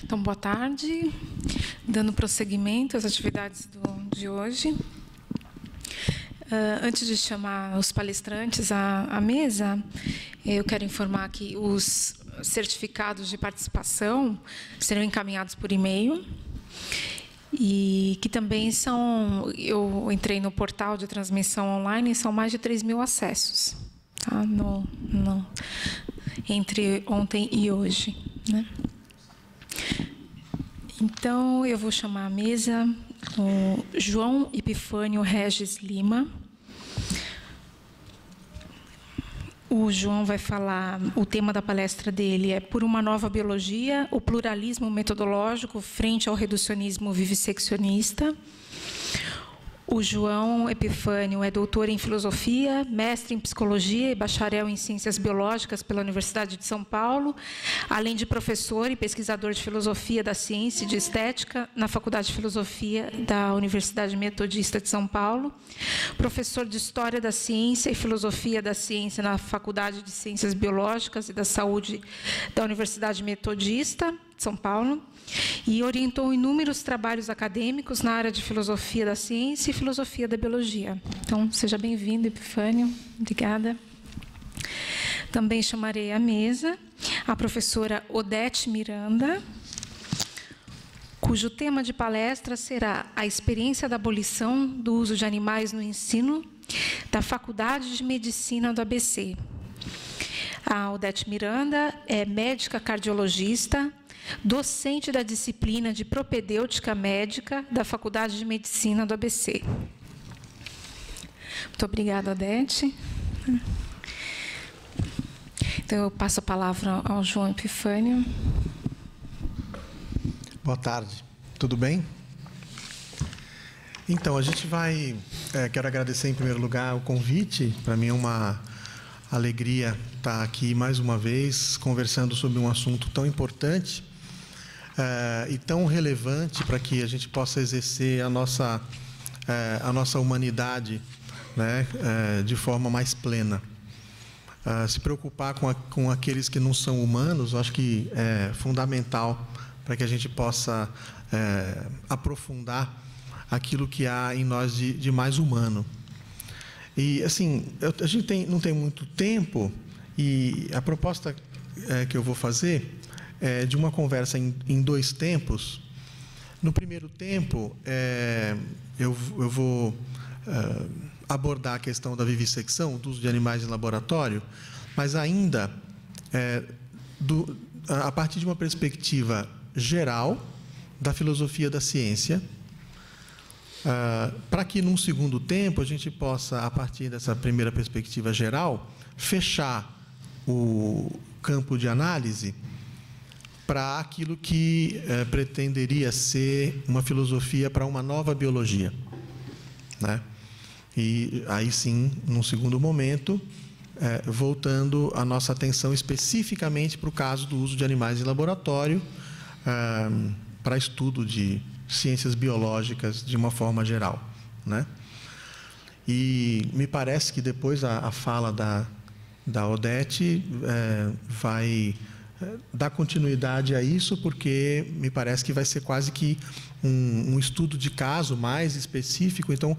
Então, boa tarde. Dando prosseguimento às atividades de hoje. Antes de chamar os palestrantes à mesa, eu quero informar que os certificados de participação serão encaminhados por e-mail e que também eu entrei no portal de transmissão online e são mais de 3.000 acessos, tá? Entre ontem e hoje, né? Então, eu vou chamar à mesa o João Epifânio Regis Lima. O João vai falar, o tema da palestra dele é Por uma Nova Biologia, o pluralismo metodológico frente ao reducionismo vivisseccionista. O João Epifânio é doutor em filosofia, mestre em psicologia e bacharel em ciências biológicas pela Universidade de São Paulo, além de professor e pesquisador de filosofia da ciência e de estética na Faculdade de Filosofia da Universidade Metodista de São Paulo, professor de História da Ciência e Filosofia da Ciência na Faculdade de Ciências Biológicas e da Saúde da Universidade Metodista de São Paulo, e orientou inúmeros trabalhos acadêmicos na área de filosofia da ciência e filosofia da biologia. Então, seja bem-vindo, Epifânio. Obrigada. Também chamarei à mesa a professora Odete Miranda, cujo tema de palestra será a experiência da abolição do uso de animais no ensino da Faculdade de Medicina do ABC. A Odete Miranda é médica cardiologista, docente da disciplina de propedêutica médica da Faculdade de Medicina do ABC. Muito obrigada, Odete. Então, eu passo a palavra ao João Epifânio. Boa tarde, tudo bem? Então, a gente vai... quero agradecer, em primeiro lugar, o convite. Para mim é uma alegria estar aqui mais uma vez, conversando sobre um assunto tão importante e tão relevante para que a gente possa exercer a nossa humanidade, né, de forma mais plena. Se preocupar com aqueles que não são humanos, eu acho que é fundamental para que a gente possa aprofundar aquilo que há em nós de mais humano. E, assim, a gente não tem muito tempo, e a proposta que eu vou fazer é de uma conversa em dois tempos. No primeiro tempo, eu vou abordar a questão da vivissecção, do uso de animais em laboratório, mas ainda a partir de uma perspectiva geral da filosofia da ciência, para que, num segundo tempo, a gente possa, a partir dessa primeira perspectiva geral, fechar o campo de análise para aquilo que pretenderia ser uma filosofia para uma nova biologia, né? E aí sim, num segundo momento, voltando a nossa atenção especificamente para o caso do uso de animais em laboratório, para estudo de ciências biológicas de uma forma geral, né? E me parece que depois a fala da Odete vai dar continuidade a isso, porque me parece que vai ser quase que um estudo de caso mais específico. Então,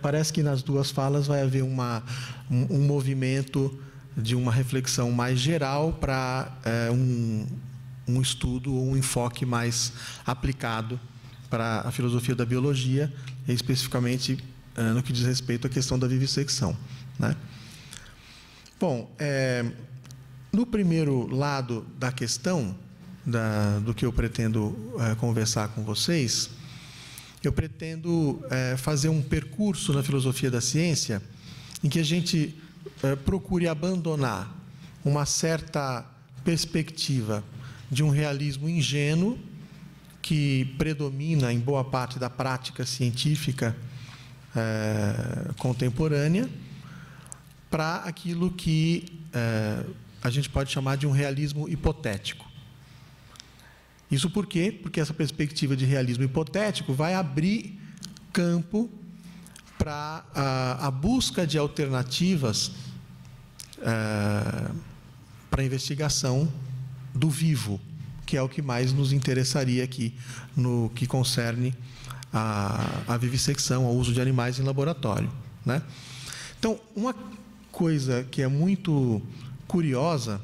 parece que nas duas falas vai haver um movimento de uma reflexão mais geral para um estudo ou um enfoque mais aplicado para a filosofia da biologia, especificamente no que diz respeito à questão da vivissecção, né? Bom, no primeiro lado da questão, do que eu pretendo conversar com vocês, eu pretendo fazer um percurso na filosofia da ciência em que a gente procure abandonar uma certa perspectiva de um realismo ingênuo que predomina em boa parte da prática científica contemporânea, para aquilo que a gente pode chamar de um realismo hipotético. Isso por quê? Porque essa perspectiva de realismo hipotético vai abrir campo para a busca de alternativas para a investigação do vivo, que é o que mais nos interessaria aqui no que concerne a vivissecção, ao uso de animais em laboratório, né? Então, uma coisa que é muito curiosa,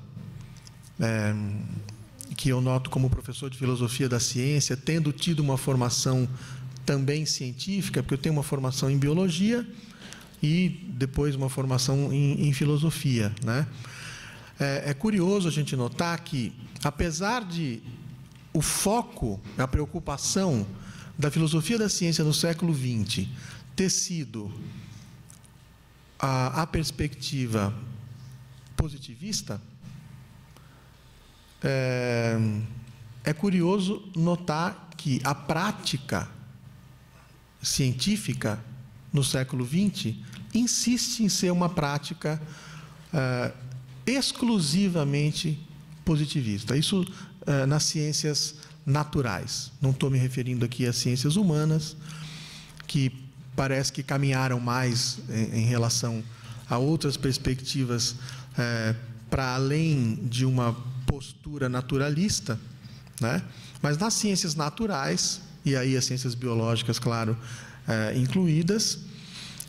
que eu noto como professor de filosofia da ciência, tendo tido uma formação também científica, porque eu tenho uma formação em biologia e depois uma formação em filosofia, né? É curioso a gente notar que, apesar de o foco, a preocupação da filosofia da ciência no século XX ter sido a perspectiva positivista, é curioso notar que a prática científica no século XX insiste em ser uma prática exclusivamente positivista. Isso nas ciências naturais. Não estou me referindo aqui às ciências humanas, que parece que caminharam mais em relação a outras perspectivas para além de uma postura naturalista, né? Mas nas ciências naturais, e aí as ciências biológicas, claro, incluídas,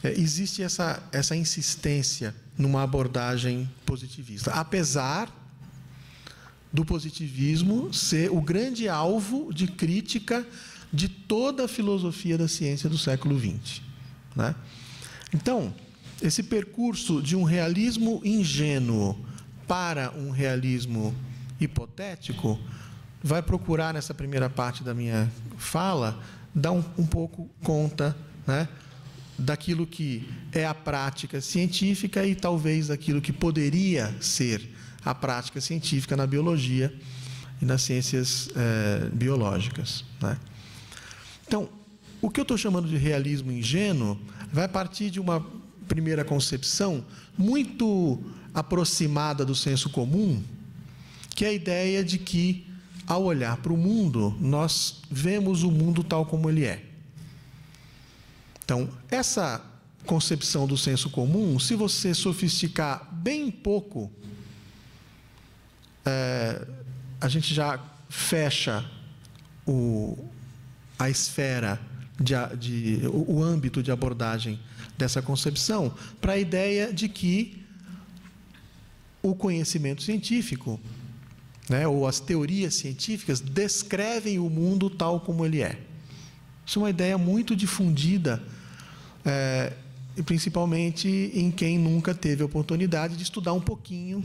existe essa insistência numa abordagem positivista, apesar do positivismo ser o grande alvo de crítica de toda a filosofia da ciência do século XX, né? Então, esse percurso de um realismo ingênuo para um realismo hipotético vai procurar, nessa primeira parte da minha fala, dar um pouco conta, né, daquilo que é a prática científica e talvez daquilo que poderia ser a prática científica na biologia e nas ciências biológicas, né? Então, o que eu estou chamando de realismo ingênuo vai partir de uma primeira concepção muito aproximada do senso comum, que é a ideia de que, ao olhar para o mundo, nós vemos o mundo tal como ele é. Então, essa concepção do senso comum, se você sofisticar bem pouco, a gente já fecha a esfera, o âmbito de abordagem dessa concepção para a ideia de que o conhecimento científico, né, ou as teorias científicas descrevem o mundo tal como ele é. Isso é uma ideia muito difundida, principalmente em quem nunca teve a oportunidade de estudar um pouquinho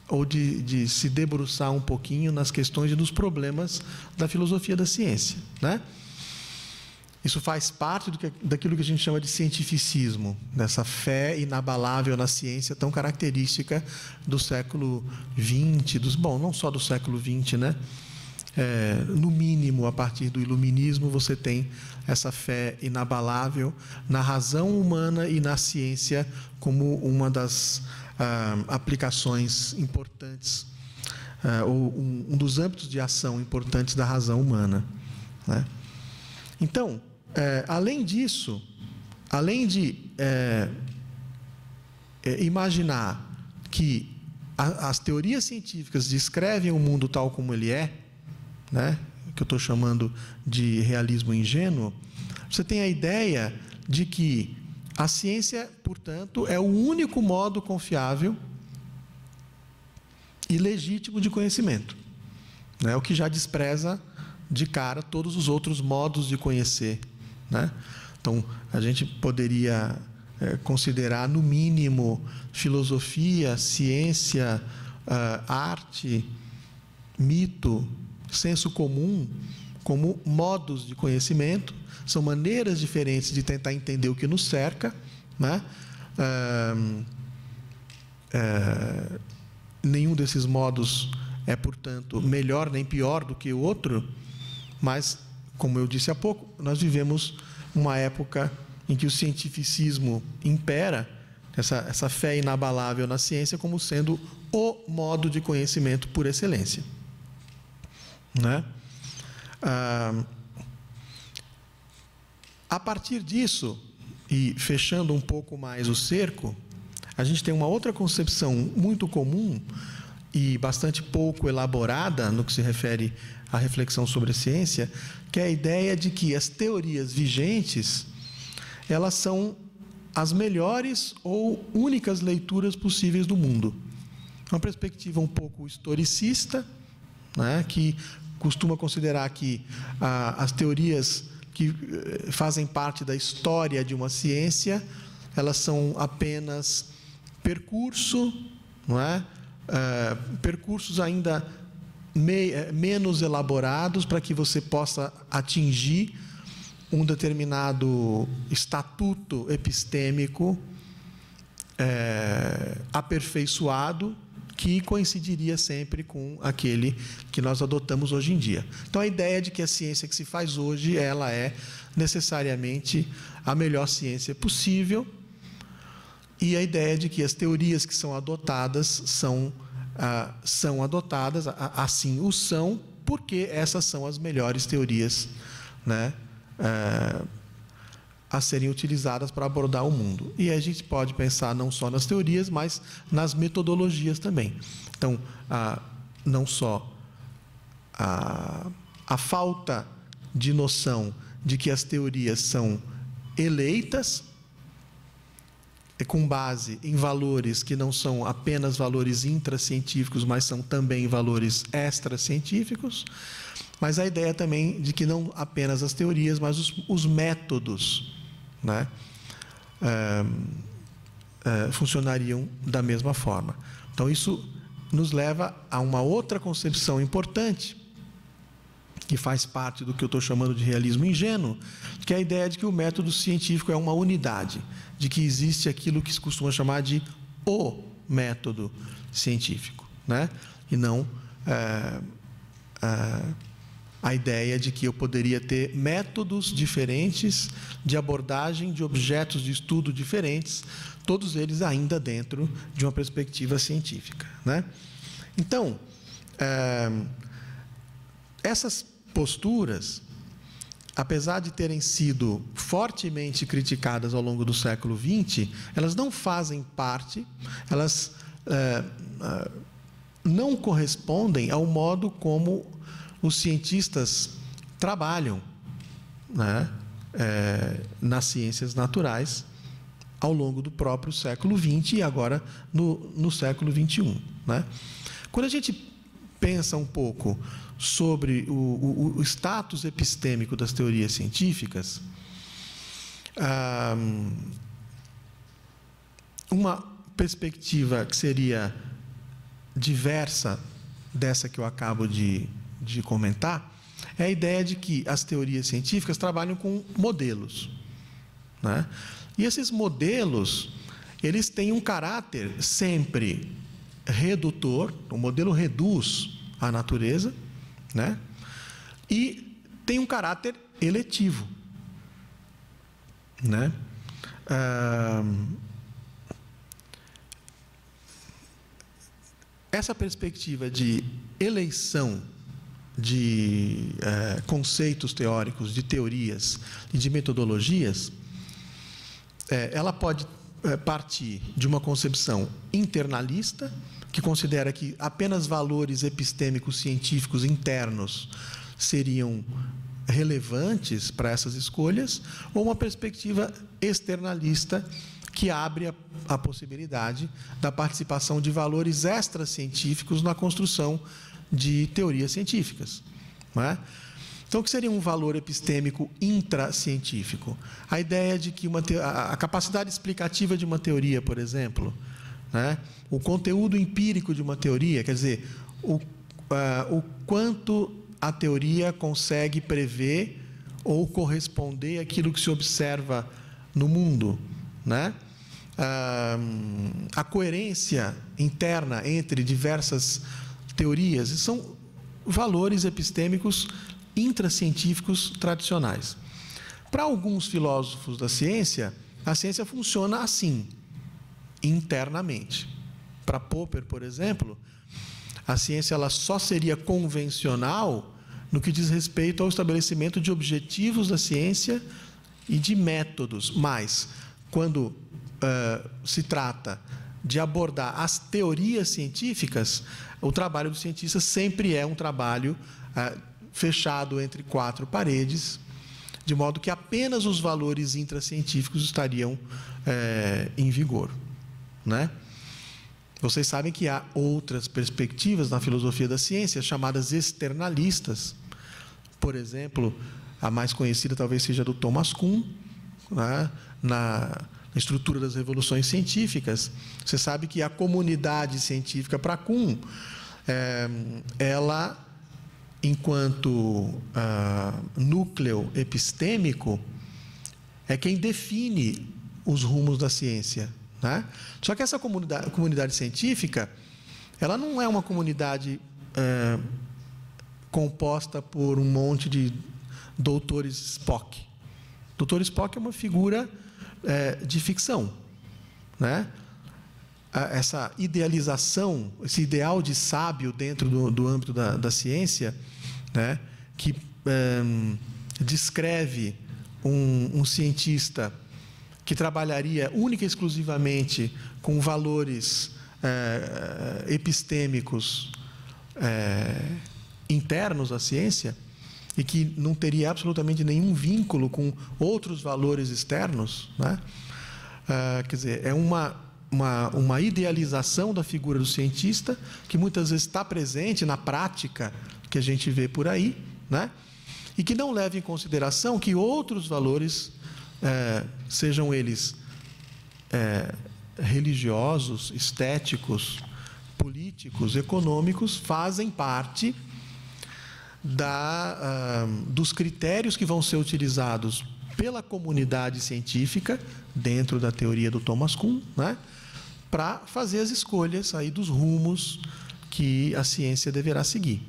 ou de se debruçar um pouquinho nas questões e nos problemas da filosofia da ciência, né? Isso faz parte daquilo que a gente chama de cientificismo, dessa fé inabalável na ciência tão característica do século XX, não só do século XX, né? No mínimo, a partir do iluminismo, você tem essa fé inabalável na razão humana e na ciência como uma das aplicações importantes, ou um dos âmbitos de ação importantes da razão humana, né? Então, além disso, além de imaginar que as teorias científicas descrevem o mundo tal como ele é, né, que eu estou chamando de realismo ingênuo, você tem a ideia de que a ciência, portanto, é o único modo confiável e legítimo de conhecimento, né, o que já despreza de cara todos os outros modos de conhecer, né? Então, a gente poderia considerar, no mínimo, filosofia, ciência, arte, mito, senso comum, como modos de conhecimento, são maneiras diferentes de tentar entender o que nos cerca, né? Nenhum desses modos é, portanto, melhor nem pior do que o outro, mas, como eu disse há pouco, nós vivemos uma época em que o cientificismo impera, essa fé inabalável na ciência como sendo o modo de conhecimento por excelência, né? A partir disso, e fechando um pouco mais o cerco, a gente tem uma outra concepção muito comum, e bastante pouco elaborada no que se refere à reflexão sobre a ciência, que é a ideia de que as teorias vigentes, elas são as melhores ou únicas leituras possíveis do mundo. Uma perspectiva um pouco historicista, né, que costuma considerar que as teorias que fazem parte da história de uma ciência, elas são apenas percurso, não é? Percursos ainda menos elaborados para que você possa atingir um determinado estatuto epistêmico aperfeiçoado, que coincidiria sempre com aquele que nós adotamos hoje em dia. Então, a ideia de que a ciência que se faz hoje, ela é necessariamente a melhor ciência possível, e a ideia de que as teorias que são adotadas são adotadas, assim o são, porque essas são as melhores teorias, né, a serem utilizadas para abordar o mundo. E a gente pode pensar não só nas teorias, mas nas metodologias também. Então, não só a falta de noção de que as teorias são eleitas, com base em valores que não são apenas valores intracientíficos, mas são também valores extracientíficos, mas a ideia também de que não apenas as teorias, mas os métodos, né, funcionariam da mesma forma. Então, isso nos leva a uma outra concepção importante, que faz parte do que eu estou chamando de realismo ingênuo, que é a ideia de que o método científico é uma unidade, de que existe aquilo que se costuma chamar de o método científico, né? E não a ideia de que eu poderia ter métodos diferentes de abordagem de objetos de estudo diferentes, todos eles ainda dentro de uma perspectiva científica, né? Então, essas posturas, apesar de terem sido fortemente criticadas ao longo do século XX, elas não fazem parte, elas não correspondem ao modo como os cientistas trabalham, né, nas ciências naturais ao longo do próprio século XX e agora no século XXI, né? Quando a gente pensa um pouco sobre o status epistêmico das teorias científicas, uma perspectiva que seria diversa dessa que eu acabo de comentar é a ideia de que as teorias científicas trabalham com modelos, né? E esses modelos, eles têm um caráter sempre redutor, o modelo reduz a natureza, né? E tem um caráter eletivo, né? Essa perspectiva de eleição de conceitos teóricos, de teorias e de metodologias, ela pode partir de uma concepção internalista, que considera que apenas valores epistêmicos científicos internos seriam relevantes para essas escolhas, ou uma perspectiva externalista, que abre a possibilidade da participação de valores extracientíficos na construção de teorias científicas, não é? Então, o que seria um valor epistêmico intracientífico? A ideia de que a capacidade explicativa de uma teoria, por exemplo, né? O conteúdo empírico de uma teoria, quer dizer, o quanto a teoria consegue prever ou corresponder àquilo que se observa no mundo, né? A coerência interna entre diversas teorias, são valores epistêmicos intracientíficos tradicionais. Para alguns filósofos da ciência, a ciência funciona assim, internamente. Para Popper, por exemplo, a ciência ela só seria convencional no que diz respeito ao estabelecimento de objetivos da ciência e de métodos, mas quando se trata de abordar as teorias científicas, o trabalho do cientista sempre é um trabalho fechado entre quatro paredes, de modo que apenas os valores intracientíficos estariam em vigor, né? Vocês sabem que há outras perspectivas na filosofia da ciência, chamadas externalistas. Por exemplo, a mais conhecida talvez seja a do Thomas Kuhn, né? Na estrutura das revoluções científicas. Você sabe que a comunidade científica para Kuhn, ela, enquanto núcleo epistêmico, é quem define os rumos da ciência, né? Só que essa comunidade científica, ela não é uma comunidade composta por um monte de doutores Spock. Doutor Spock é uma figura de ficção, né? Essa idealização, esse ideal de sábio dentro do âmbito da ciência, né? Que descreve um cientista que trabalharia única e exclusivamente com valores epistêmicos internos à ciência e que não teria absolutamente nenhum vínculo com outros valores externos, né? Quer dizer, é uma idealização da figura do cientista que muitas vezes está presente na prática que a gente vê por aí, né? E que não leva em consideração que outros valores, sejam eles religiosos, estéticos, políticos, econômicos, fazem parte dos critérios que vão ser utilizados pela comunidade científica, dentro da teoria do Thomas Kuhn, né, para fazer as escolhas aí dos rumos que a ciência deverá seguir,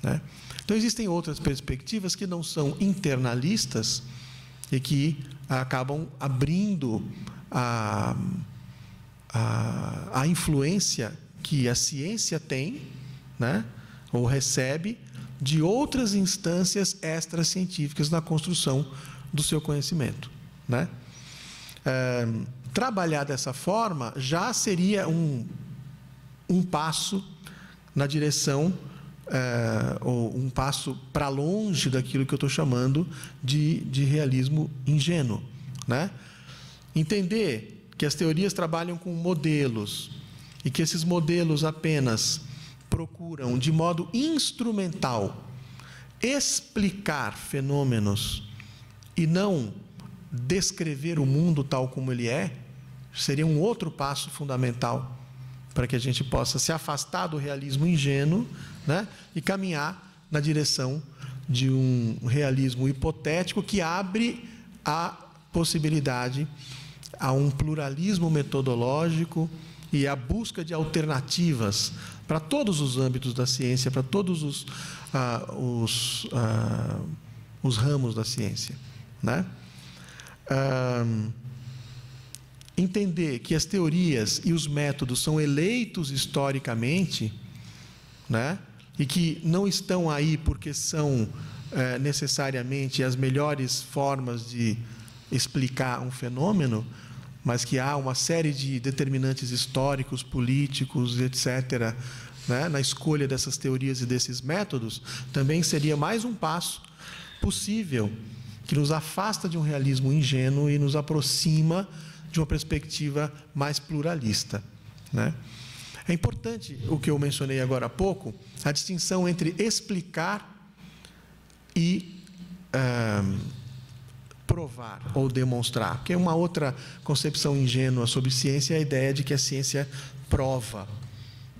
né? Então, existem outras perspectivas que não são internalistas e que acabam abrindo a influência que a ciência tem, né, ou recebe de outras instâncias extracientíficas na construção do seu conhecimento, né? Trabalhar dessa forma já seria um passo na direção, ou um passo para longe daquilo que eu estou chamando de realismo ingênuo, né? Entender que as teorias trabalham com modelos e que esses modelos apenas procuram, de modo instrumental, explicar fenômenos e não descrever o mundo tal como ele é, seria um outro passo fundamental para que a gente possa se afastar do realismo ingênuo, né, e caminhar na direção de um realismo hipotético que abre a possibilidade a um pluralismo metodológico e a busca de alternativas para todos os âmbitos da ciência, para todos os ramos da ciência, né? Entender que as teorias e os métodos são eleitos historicamente, né? E que não estão aí porque são necessariamente as melhores formas de explicar um fenômeno, mas que há uma série de determinantes históricos, políticos, etc., né, na escolha dessas teorias e desses métodos, também seria mais um passo possível que nos afasta de um realismo ingênuo e nos aproxima de uma perspectiva mais pluralista, né? É importante o que eu mencionei agora há pouco, a distinção entre explicar e provar ou demonstrar, porque uma outra concepção ingênua sobre ciência é a ideia de que a ciência prova,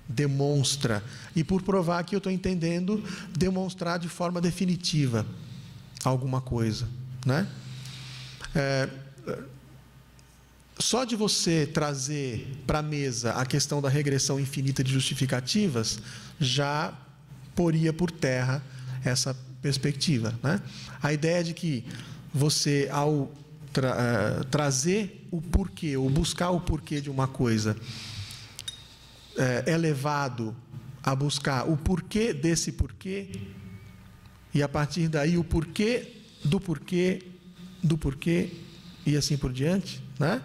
demonstra, e por provar aqui eu estou entendendo demonstrar de forma definitiva alguma coisa, né? Só de você trazer para a mesa a questão da regressão infinita de justificativas já poria por terra essa perspectiva, né? A ideia de que você, ao trazer o porquê, ou buscar o porquê de uma coisa, é levado a buscar o porquê desse porquê, e a partir daí o porquê, e assim por diante, né?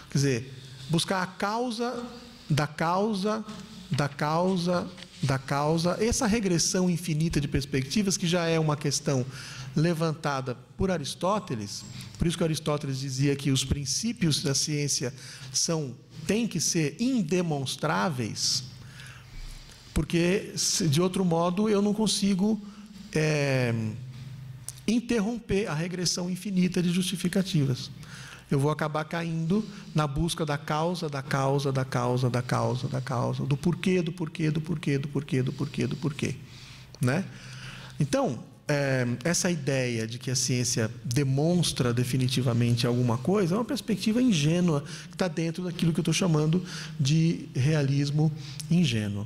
Quer dizer, buscar a causa da causa, da causa, da causa, essa regressão infinita de perspectivas, que já é uma questão levantada por Aristóteles. Por isso que Aristóteles dizia que os princípios da ciência têm que ser indemonstráveis, porque, de outro modo, eu não consigo interromper a regressão infinita de justificativas. Eu vou acabar caindo na busca da causa, da causa, da causa, da causa, da causa, do porquê, do porquê, do porquê, do porquê, do porquê, do porquê, né? Então, essa ideia de que a ciência demonstra definitivamente alguma coisa é uma perspectiva ingênua, que está dentro daquilo que eu estou chamando de realismo ingênuo.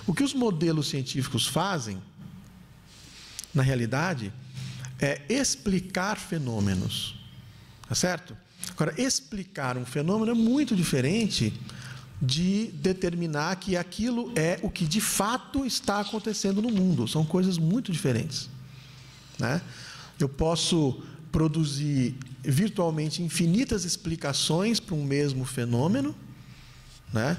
O que os modelos científicos fazem, na realidade, é explicar fenômenos, tá certo? Agora, explicar um fenômeno é muito diferente de determinar que aquilo é o que de fato está acontecendo no mundo. São coisas muito diferentes, né? Eu posso produzir virtualmente infinitas explicações para um mesmo fenômeno, né?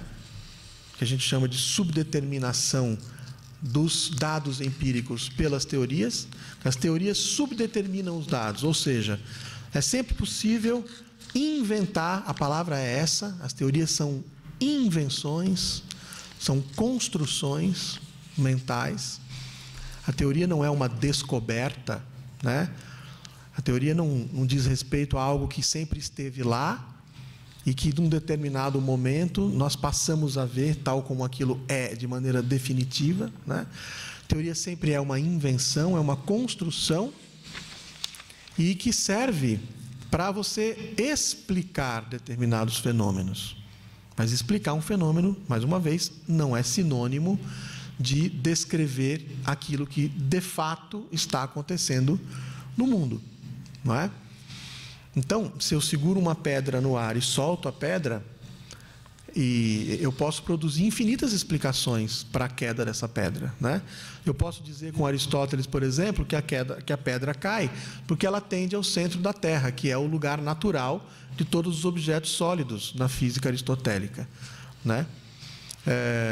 Que a gente chama de subdeterminação dos dados empíricos pelas teorias. As teorias subdeterminam os dados, ou seja, é sempre possível inventar, a palavra é essa, as teorias são invenções, são construções mentais. A teoria não é uma descoberta, né? A teoria não diz respeito a algo que sempre esteve lá e que, num determinado momento, nós passamos a ver tal como aquilo é, de maneira definitiva, né? A teoria sempre é uma invenção, é uma construção, e que serve para você explicar determinados fenômenos. Mas explicar um fenômeno, mais uma vez, não é sinônimo de descrever aquilo que de fato está acontecendo no mundo, não é? Então, se eu seguro uma pedra no ar e solto a pedra, e eu posso produzir infinitas explicações para a queda dessa pedra, né? Eu posso dizer com Aristóteles, por exemplo, que a pedra cai porque ela tende ao centro da Terra, que é o lugar natural de todos os objetos sólidos na física aristotélica, né?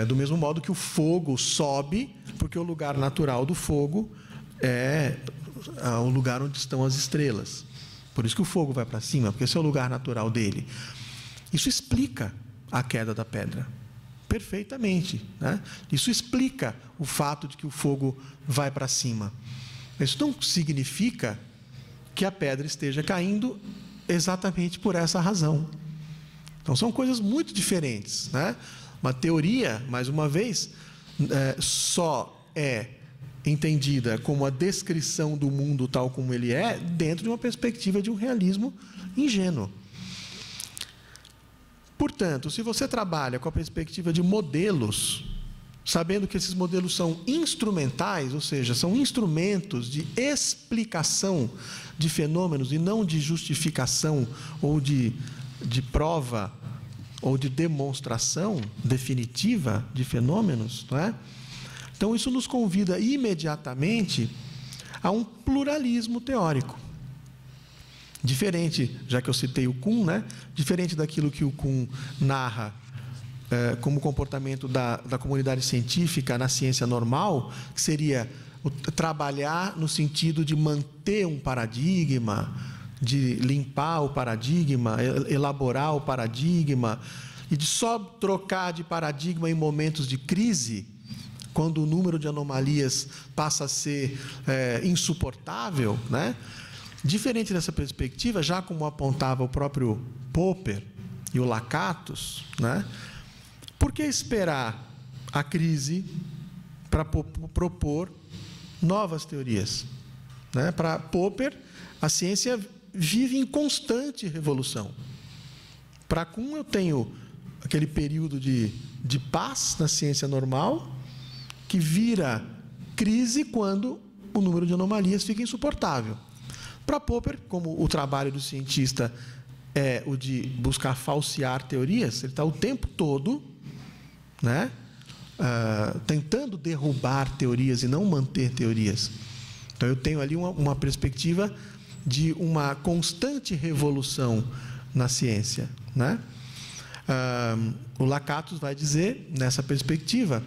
Do mesmo modo que o fogo sobe porque o lugar natural do fogo é o lugar onde estão as estrelas. Por isso que o fogo vai para cima, porque esse é o lugar natural dele. Isso explica a queda da pedra perfeitamente, né? Isso explica o fato de que o fogo vai para cima. Isso não significa que a pedra esteja caindo exatamente por essa razão. Então, são coisas muito diferentes, né? Uma teoria, mais uma vez, só é entendida como a descrição do mundo tal como ele é, dentro de uma perspectiva de um realismo ingênuo. Portanto, se você trabalha com a perspectiva de modelos, sabendo que esses modelos são instrumentais, ou seja, são instrumentos de explicação de fenômenos e não de justificação ou de prova ou de demonstração definitiva de fenômenos, não é? Então, isso nos convida imediatamente a um pluralismo teórico. Diferente, já que eu citei o Kuhn, né? Diferente daquilo que o Kuhn narra como comportamento da comunidade científica na ciência normal, que seria trabalhar no sentido de manter um paradigma, de limpar o paradigma, elaborar o paradigma, e de só trocar de paradigma em momentos de crise, quando o número de anomalias passa a ser insuportável, né? Diferente dessa perspectiva, já como apontava o próprio Popper e o Lakatos, né? Por que esperar a crise para propor novas teorias, né? Para Popper, a ciência vive em constante revolução. Para Kuhn, eu tenho aquele período de paz na ciência normal, que vira crise quando o número de anomalias fica insuportável. Para Popper, como o trabalho do cientista é o de buscar falsear teorias, ele está o tempo todo, né, tentando derrubar teorias e não manter teorias. Então, eu tenho ali uma perspectiva de uma constante revolução na ciência, né? O Lakatos vai dizer, nessa perspectiva,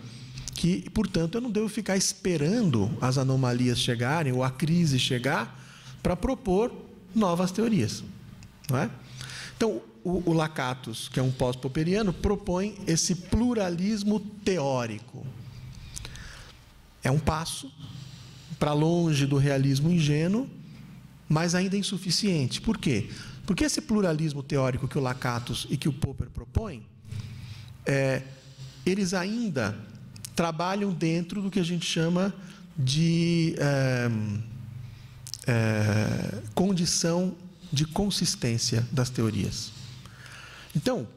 que, portanto, eu não devo ficar esperando as anomalias chegarem ou a crise chegar para propor novas teorias, não é? Então, o Lakatos, que é um pós-popperiano, propõe esse pluralismo teórico. É um passo para longe do realismo ingênuo, mas ainda insuficiente. Por quê? Porque esse pluralismo teórico que o Lakatos e que o Popper propõem, eles ainda trabalham dentro do que a gente chama de condição de consistência das teorias. Então,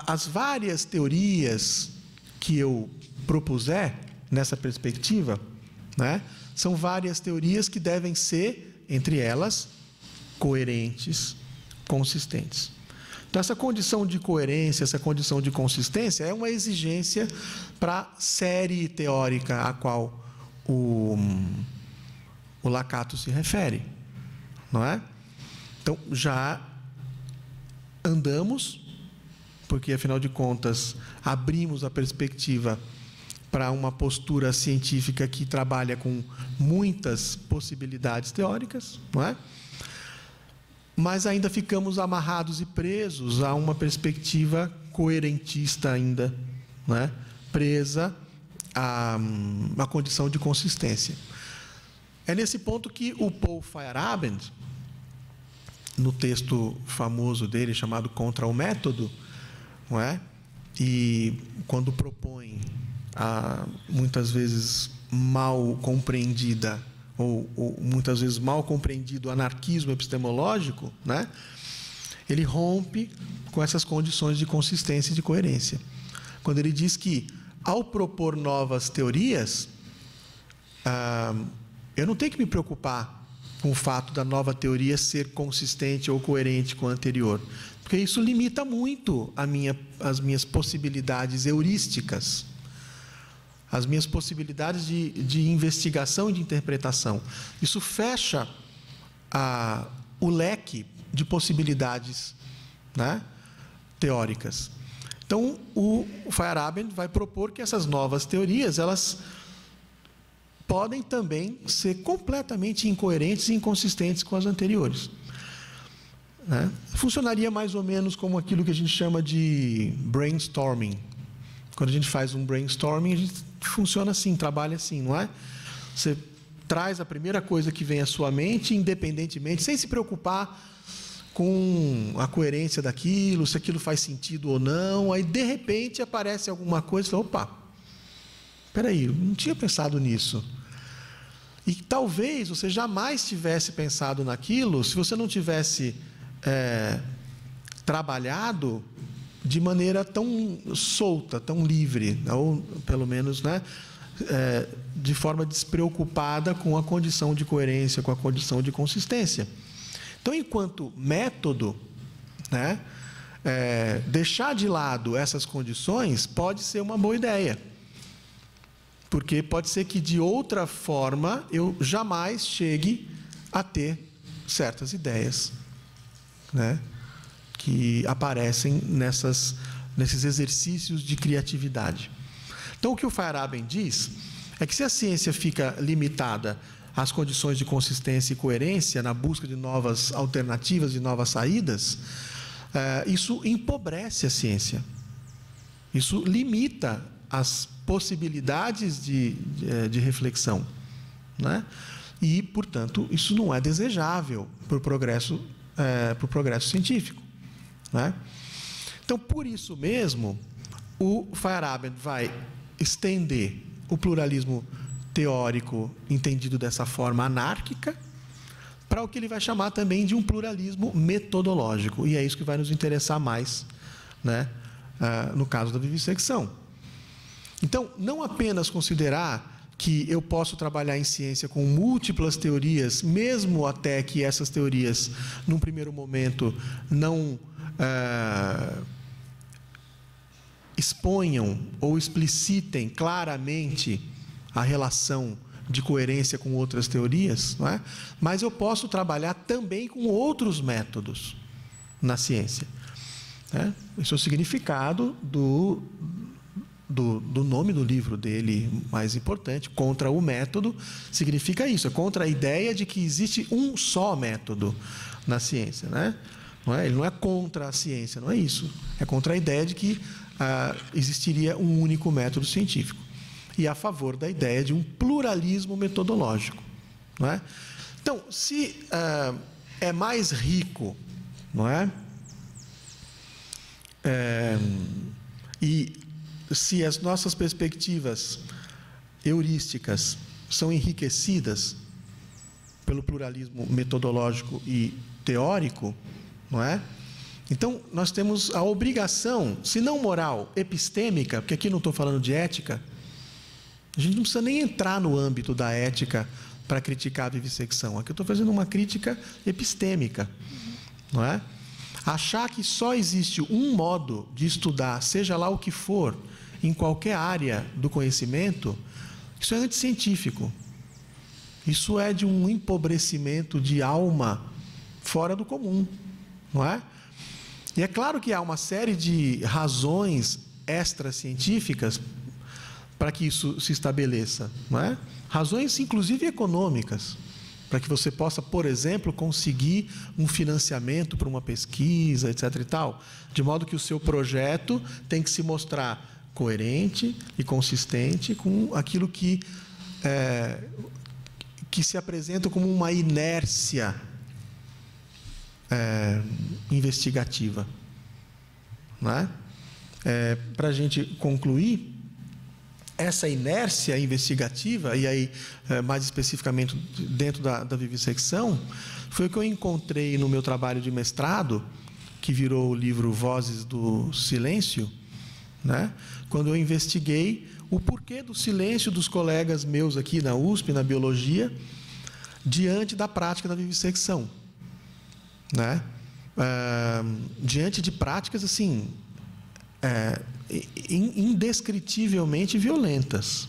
as várias teorias que eu propuser nessa perspectiva, né, são várias teorias que devem ser, entre elas, coerentes, consistentes. Então, essa condição de coerência, essa condição de consistência é uma exigência para a série teórica a qual o Lakatos se refere, não é? Então, já andamos, porque, afinal de contas, abrimos a perspectiva para uma postura científica que trabalha com muitas possibilidades teóricas, não é? Mas ainda ficamos amarrados e presos a uma perspectiva coerentista ainda, não é? Presa a uma condição de consistência. É nesse ponto que o Paul Feyerabend, no texto famoso dele chamado Contra o Método, não é? E quando propõe muitas vezes mal compreendida ou muitas vezes mal compreendido anarquismo epistemológico, né? Ele rompe com essas condições de consistência e de coerência. Quando ele diz que, ao propor novas teorias, eu não tenho que me preocupar com o fato da nova teoria ser consistente ou coerente com a anterior, porque isso limita muito as minhas possibilidades heurísticas, as minhas possibilidades de investigação e de interpretação. Isso fecha o leque de possibilidades, né, teóricas. Então, o Feyerabend vai propor que essas novas teorias, elas podem também ser completamente incoerentes e inconsistentes com as anteriores, né? Funcionaria mais ou menos como aquilo que a gente chama de brainstorming. Quando a gente faz um brainstorming, a gente funciona assim, trabalha assim, não é? Você traz a primeira coisa que vem à sua mente, independentemente, sem se preocupar com a coerência daquilo, se aquilo faz sentido ou não. Aí, de repente, aparece alguma coisa e fala, opa, espera aí, eu não tinha pensado nisso. E talvez você jamais tivesse pensado naquilo se você não tivesse trabalhado de maneira tão solta, tão livre, ou pelo menos, né, de forma despreocupada com a condição de coerência, com a condição de consistência. Então, enquanto método, né, deixar de lado essas condições pode ser uma boa ideia, porque pode ser que, de outra forma, eu jamais chegue a ter certas ideias, né, que aparecem nesses exercícios de criatividade. Então, o que o Feyerabend diz é que, se a ciência fica limitada às condições de consistência e coerência, na busca de novas alternativas, de novas saídas, isso empobrece a ciência. Isso limita as possibilidades de reflexão, né? E, portanto, isso não é desejável para o progresso científico, né? Então, por isso mesmo, o Feyerabend vai estender o pluralismo teórico, entendido dessa forma anárquica, para o que ele vai chamar também de um pluralismo metodológico. E é isso que vai nos interessar mais, né, no caso da vivissecção. Então, não apenas considerar que eu posso trabalhar em ciência com múltiplas teorias, mesmo até que essas teorias, num primeiro momento, não exponham ou explicitem claramente a relação de coerência com outras teorias, não é? Mas eu posso trabalhar também com outros métodos na ciência. né? Esse é o significado do nome do livro dele mais importante. Contra o método significa isso, é contra a ideia de que existe um só método na ciência, né? Ele não é contra a ciência, não é isso. É contra a ideia de que existiria um único método científico. E a favor da ideia de um pluralismo metodológico, não é? Então, se é mais rico, não é? E se as nossas perspectivas heurísticas são enriquecidas pelo pluralismo metodológico e teórico, não é? Então, nós temos a obrigação, se não moral, epistêmica, porque aqui não estou falando de ética, a gente não precisa nem entrar no âmbito da ética para criticar a vivissecção. Aqui eu estou fazendo uma crítica epistêmica, não é? Achar que só existe um modo de estudar, seja lá o que for, em qualquer área do conhecimento, isso é anticientífico. Isso é de um empobrecimento de alma fora do comum, não é? E é claro que há uma série de razões extracientíficas para que isso se estabeleça, não é? Razões, inclusive, econômicas, para que você possa, por exemplo, conseguir um financiamento para uma pesquisa, etc. e tal, de modo que o seu projeto tem que se mostrar coerente e consistente com aquilo que se apresenta como uma inércia investigativa, não é? Para a gente concluir, essa inércia investigativa, e aí, mais especificamente dentro da vivissecção, foi o que eu encontrei no meu trabalho de mestrado, que virou o livro Vozes do Silêncio, né? Quando eu investiguei o porquê do silêncio dos colegas meus aqui na USP, na biologia, diante da prática da vivissecção, né? Diante de práticas assim indescritivelmente violentas,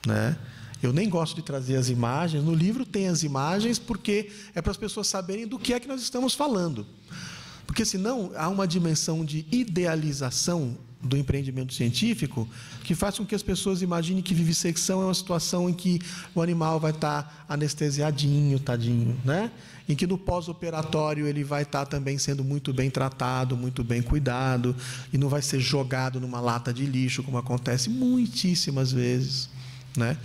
né? Eu nem gosto de trazer as imagens. No livro tem as imagens porque é para as pessoas saberem do que é que nós estamos falando, porque senão há uma dimensão de idealização do empreendimento científico que faz com que as pessoas imaginem que vivissecção é uma situação em que o animal vai estar anestesiadinho, tadinho, né? Em que no pós-operatório ele vai estar também sendo muito bem tratado, muito bem cuidado, e não vai ser jogado numa lata de lixo, como acontece muitíssimas vezes, né?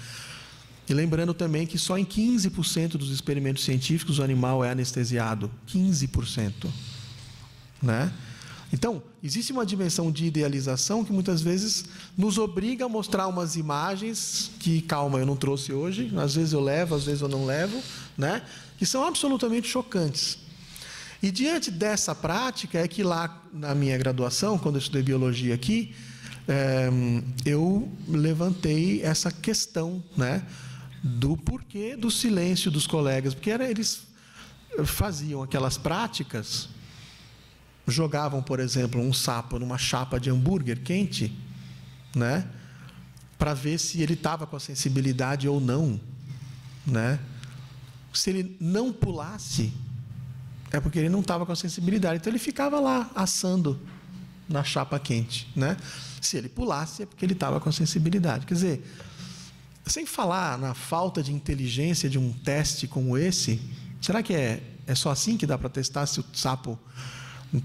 E lembrando também que só em 15% dos experimentos científicos o animal é anestesiado. 15%, né? Então, existe uma dimensão de idealização que muitas vezes nos obriga a mostrar umas imagens que, calma, eu não trouxe hoje, às vezes eu levo, às vezes eu não levo, né? Que são absolutamente chocantes. E diante dessa prática é que lá na minha graduação, quando eu estudei biologia aqui, eu levantei essa questão, né, do porquê do silêncio dos colegas, porque eles faziam aquelas práticas. Jogavam, por exemplo, um sapo numa chapa de hambúrguer quente, né, para ver se ele estava com a sensibilidade ou não, né? Se ele não pulasse, é porque ele não estava com a sensibilidade. Então ele ficava lá assando na chapa quente, né? Se ele pulasse, é porque ele estava com a sensibilidade. Quer dizer, sem falar na falta de inteligência de um teste como esse, será que é só assim que dá para testar se o sapo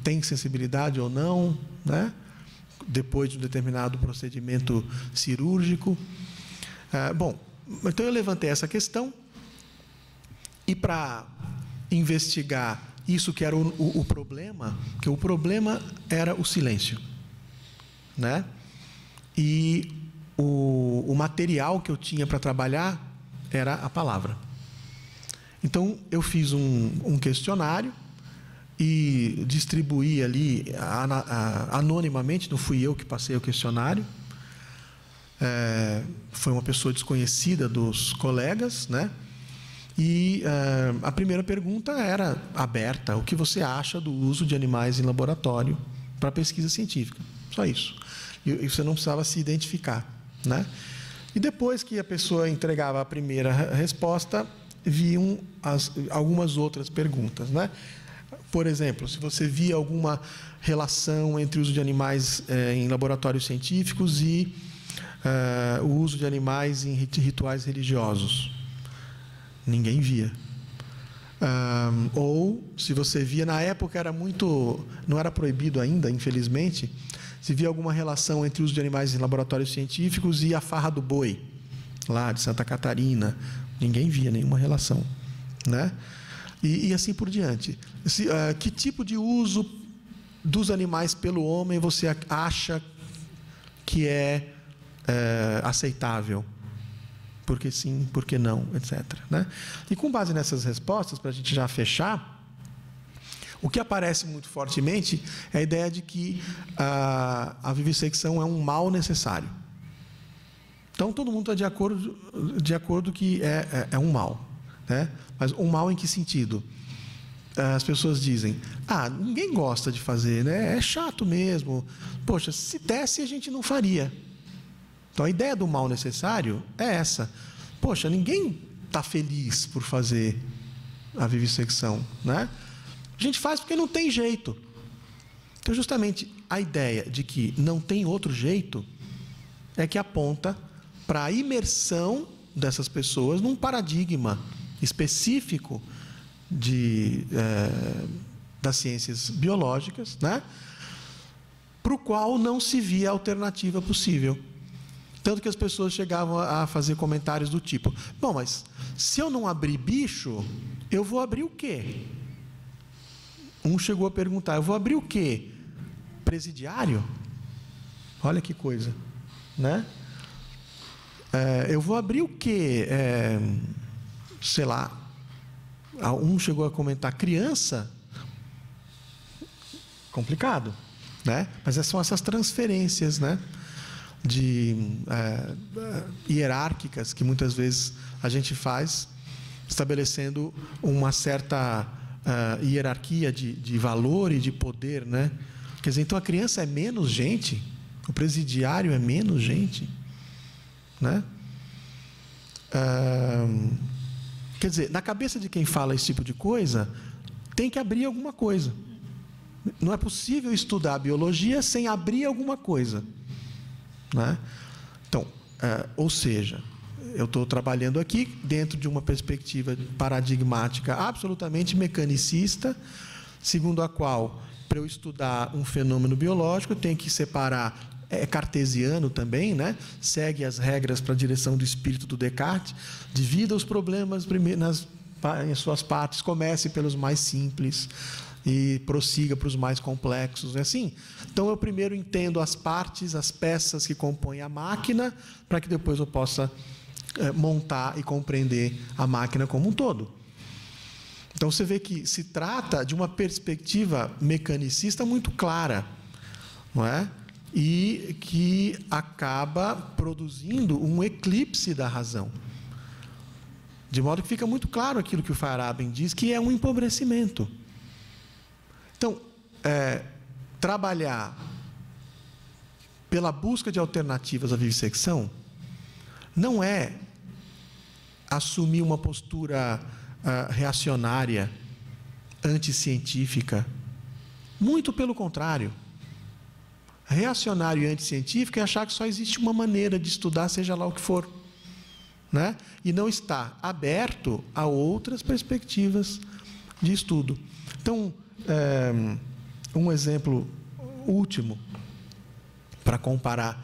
tem sensibilidade ou não, né? Depois de um determinado procedimento cirúrgico? Bom, então eu levantei essa questão e para investigar isso que era o problema, que o problema era o silêncio, né? E o material que eu tinha para trabalhar era a palavra. Então eu fiz um questionário e distribuí ali anonimamente, não fui eu que passei o questionário, foi uma pessoa desconhecida dos colegas, né? E a primeira pergunta era aberta: o que você acha do uso de animais em laboratório para pesquisa científica? Só isso. E você não precisava se identificar, né? E depois que a pessoa entregava a primeira resposta, vinham algumas outras perguntas, né? Por exemplo, se você via alguma relação entre o uso de animais em laboratórios científicos e o uso de animais em rituais religiosos. Ninguém via. Ou, se você via, na época não era proibido ainda, infelizmente, se via alguma relação entre o uso de animais em laboratórios científicos e a farra do boi, lá de Santa Catarina. Ninguém via nenhuma relação, né? E assim por diante. Que tipo de uso dos animais pelo homem você acha que é aceitável? Por que sim, por que não, etc., né? E com base nessas respostas, para a gente já fechar, o que aparece muito fortemente é a ideia de que a vivissecção é um mal necessário. Então, todo mundo está de acordo que é um mal, né? Mas um mal em que sentido? As pessoas dizem, ninguém gosta de fazer, né? É chato mesmo. Poxa, se desse, a gente não faria. Então, a ideia do mal necessário é essa. Poxa, ninguém está feliz por fazer a vivissecção, né? A gente faz porque não tem jeito. Então, justamente, a ideia de que não tem outro jeito é que aponta para a imersão dessas pessoas num paradigma específico das ciências biológicas, né? Para o qual não se via alternativa possível. Tanto que as pessoas chegavam a fazer comentários do tipo, bom, mas se eu não abrir bicho, eu vou abrir o quê? Um chegou a perguntar, eu vou abrir o quê? Presidiário? Olha que coisa, né? Eu vou abrir o quê? Sei lá. Um chegou a comentar, criança? Complicado, né? Mas são essas transferências, né? Hierárquicas que muitas vezes a gente faz, estabelecendo uma certa hierarquia de valor e de poder, né? Quer dizer, então a criança é menos gente, o presidiário é menos gente, né? Quer dizer, na cabeça de quem fala esse tipo de coisa, tem que abrir alguma coisa. Não é possível estudar a biologia sem abrir alguma coisa, né? Então, ou seja, eu estou trabalhando aqui dentro de uma perspectiva paradigmática absolutamente mecanicista, segundo a qual, para eu estudar um fenômeno biológico, eu tenho que separar, cartesiano também, né? Segue as regras para a direção do espírito do Descartes, divida os problemas em suas partes, comece pelos mais simples e prossiga para os mais complexos, é assim. Então, eu primeiro entendo as partes, as peças que compõem a máquina, para que depois eu possa montar e compreender a máquina como um todo. Então, você vê que se trata de uma perspectiva mecanicista muito clara, não é? E que acaba produzindo um eclipse da razão. De modo que fica muito claro aquilo que o Feyerabend diz, que é um empobrecimento. Então, trabalhar pela busca de alternativas à vivissecção não é assumir uma postura reacionária, anticientífica. Muito pelo contrário. Reacionário e anticientífico é achar que só existe uma maneira de estudar, seja lá o que for, né? E não estar aberto a outras perspectivas de estudo. Então, um exemplo último para comparar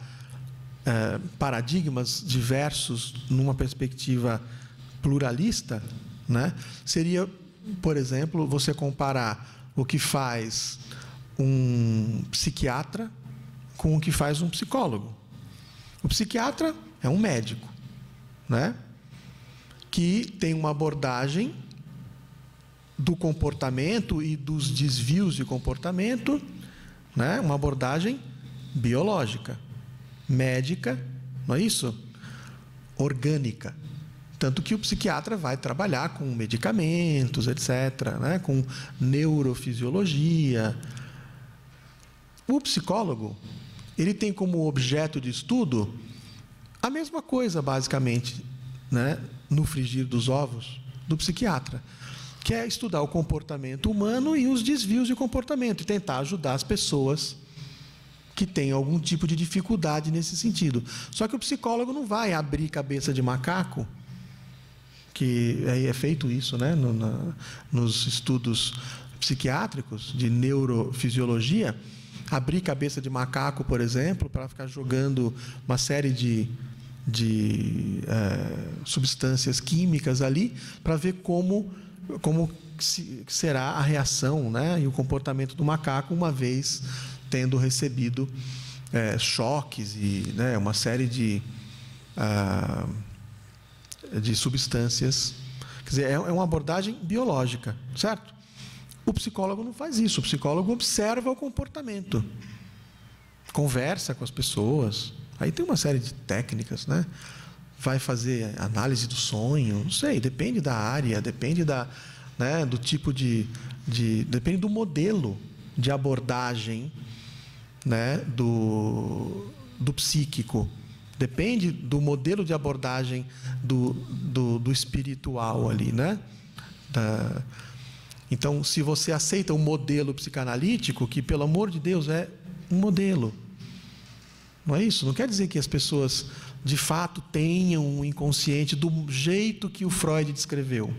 paradigmas diversos numa perspectiva pluralista, né? Seria, por exemplo, você comparar o que faz um psiquiatra com o que faz um psicólogo. O psiquiatra é um médico, né? Que tem uma abordagem do comportamento e dos desvios de comportamento, né? Uma abordagem biológica, médica, não é isso? Orgânica. Tanto que o psiquiatra vai trabalhar com medicamentos, etc., né? Com neurofisiologia. O psicólogo, ele tem como objeto de estudo a mesma coisa, basicamente, né? No frigir dos ovos do psiquiatra, que é estudar o comportamento humano e os desvios de comportamento, e tentar ajudar as pessoas que têm algum tipo de dificuldade nesse sentido. Só que o psicólogo não vai abrir cabeça de macaco, que é feito isso, né, nos estudos psiquiátricos de neurofisiologia, abrir cabeça de macaco, por exemplo, para ficar jogando uma série de substâncias químicas ali, para ver como será a reação, né, e o comportamento do macaco uma vez tendo recebido choques e, né, uma série de substâncias. Quer dizer, é uma abordagem biológica, certo? O psicólogo não faz isso. O psicólogo observa o comportamento, conversa com as pessoas. Aí tem uma série de técnicas, né? Vai fazer análise do sonho, não sei, depende da área, depende né, do tipo depende do modelo de abordagem, né, do psíquico. Depende do modelo de abordagem do espiritual ali, né? Então, se você aceita um modelo psicanalítico, que, pelo amor de Deus, é um modelo, não é isso? Não quer dizer que as pessoas, de fato, tenham um inconsciente do jeito que o Freud descreveu.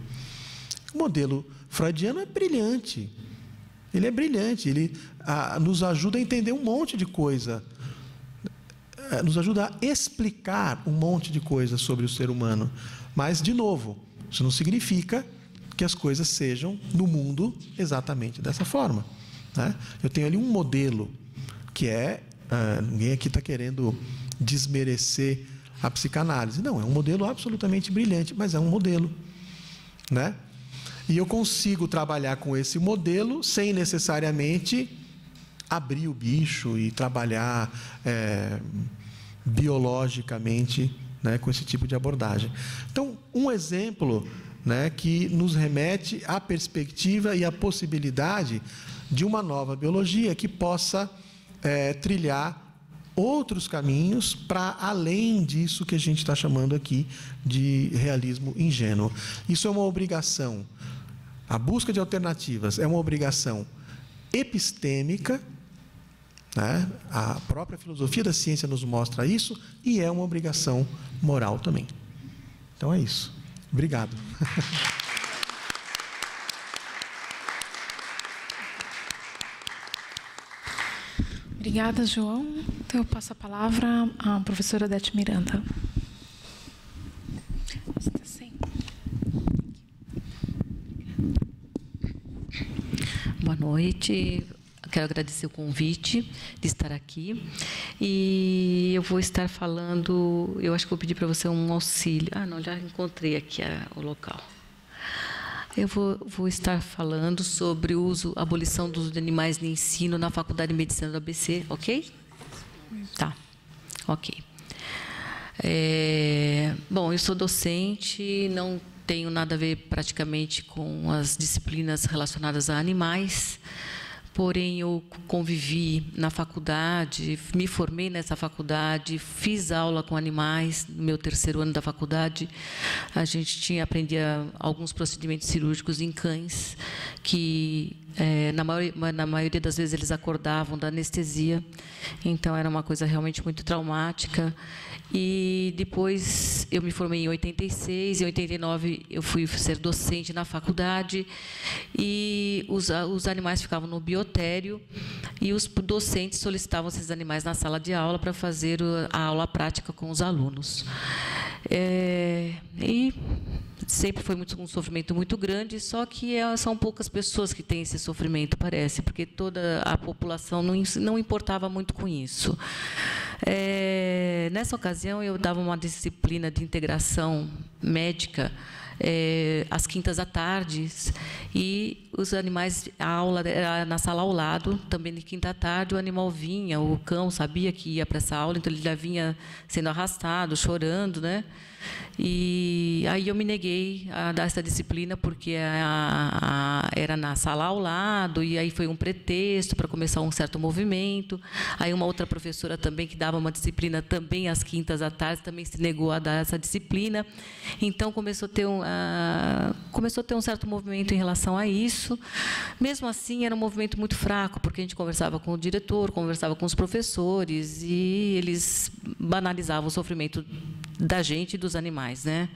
O modelo freudiano é brilhante. Ele é brilhante, ele nos ajuda a entender um monte de coisa, nos ajuda a explicar um monte de coisa sobre o ser humano. Mas, de novo, isso não significa que as coisas sejam no mundo exatamente dessa forma, né? Eu tenho ali um modelo que ninguém aqui está querendo desmerecer a psicanálise. Não, é um modelo absolutamente brilhante, mas é um modelo, né? E eu consigo trabalhar com esse modelo sem necessariamente abrir o bicho e trabalhar biologicamente, né, com esse tipo de abordagem. Então, um exemplo, né, que nos remete à perspectiva e à possibilidade de uma nova biologia que possa trilhar outros caminhos para além disso que a gente está chamando aqui de realismo ingênuo. Isso é uma obrigação. A busca de alternativas é uma obrigação epistêmica, né? A própria filosofia da ciência nos mostra isso, e é uma obrigação moral também. Então é isso. Obrigado. Obrigada, João. Então, eu passo a palavra à professora Odete Miranda. Boa noite. Quero agradecer o convite de estar aqui. E eu vou estar falando, eu acho que vou pedir para você um auxílio. Não, já encontrei aqui o local. Eu vou estar falando sobre a abolição do uso de animais no ensino na Faculdade de Medicina do ABC, ok? Tá, ok. Bom, eu sou docente, não tenho nada a ver praticamente com as disciplinas relacionadas a animais, porém eu convivi na faculdade, me formei nessa faculdade, fiz aula com animais no meu 3º ano da faculdade. A gente aprendia alguns procedimentos cirúrgicos em cães, que na maioria das vezes eles acordavam da anestesia, então era uma coisa realmente muito traumática. E depois eu me formei em 86, em 89 eu fui ser docente na faculdade, e os animais ficavam no biotério e os docentes solicitavam esses animais na sala de aula para fazer a aula prática com os alunos. E sempre foi um sofrimento muito grande, só que são poucas pessoas que têm esse sofrimento, parece, porque toda a população não importava muito com isso. Nessa ocasião, eu dava uma disciplina de integração médica às quintas à tarde, e os animais, a aula era na sala ao lado, também de quinta à tarde, o animal vinha, o cão sabia que ia para essa aula, então ele já vinha sendo arrastado, chorando, né? E aí eu me neguei a dar essa disciplina, porque era na sala ao lado, e aí foi um pretexto para começar um certo movimento. Aí uma outra professora também, que dava uma disciplina também às quintas à tarde, também se negou a dar essa disciplina. Então começou a ter começou a ter um certo movimento em relação a isso. Mesmo assim, era um movimento muito fraco, porque a gente conversava com o diretor, conversava com os professores, e eles banalizavam o sofrimento da gente e dos animais, né?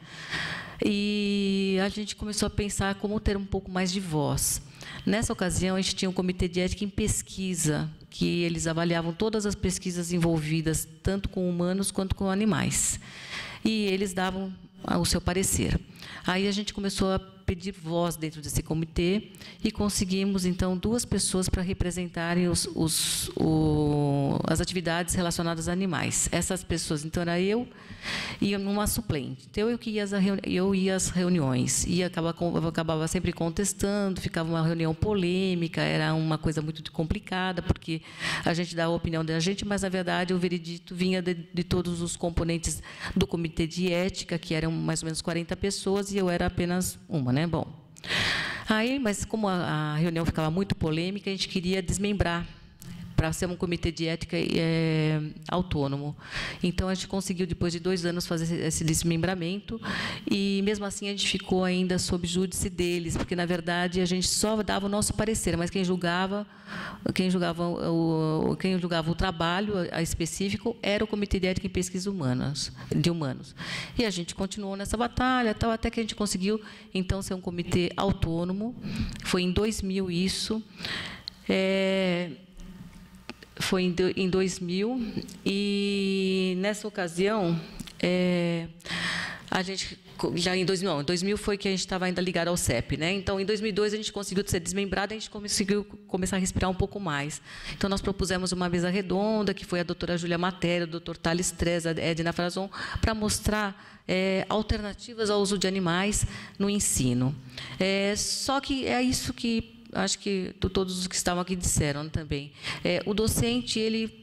E a gente começou a pensar como ter um pouco mais de voz. Nessa ocasião, a gente tinha um comitê de ética em pesquisa, que eles avaliavam todas as pesquisas envolvidas, tanto com humanos quanto com animais. E eles davam o seu parecer. Aí a gente começou a pedir voz dentro desse comitê e conseguimos, então, 2 pessoas para representarem as atividades relacionadas a animais. Essas pessoas, então, era eu e uma suplente. Então, eu ia às reuniões e acabava sempre contestando, ficava uma reunião polêmica, era uma coisa muito complicada, porque a gente dá a opinião da gente, mas, na verdade, o veredito vinha de todos os componentes do comitê de ética, que eram mais ou menos 40 pessoas, e eu era apenas uma, né? Bom, aí, mas como a reunião ficava muito polêmica, a gente queria desmembrar para ser um comitê de ética autônomo. Então, a gente conseguiu, depois de 2 anos, fazer esse desmembramento, e, mesmo assim, a gente ficou ainda sob júdice deles, porque, na verdade, a gente só dava o nosso parecer, mas quem julgava o trabalho específico era o Comitê de Ética em Pesquisa de Humanos. E a gente continuou nessa batalha, tal, até que a gente conseguiu, então, ser um comitê autônomo. Foi em 2000 isso. Foi em 2000, e, nessa ocasião, a gente, já em 2000 foi que a gente estava ainda ligado ao CEP, né? Então, em 2002, a gente conseguiu ser desmembrado, a gente conseguiu começar a respirar um pouco mais. Então, nós propusemos uma mesa redonda, que foi a doutora Júlia Matéria, o doutor Thales Treza, a Edna Frazon, para mostrar alternativas ao uso de animais no ensino. Só que é isso que acho que todos os que estavam aqui disseram também. O docente, ele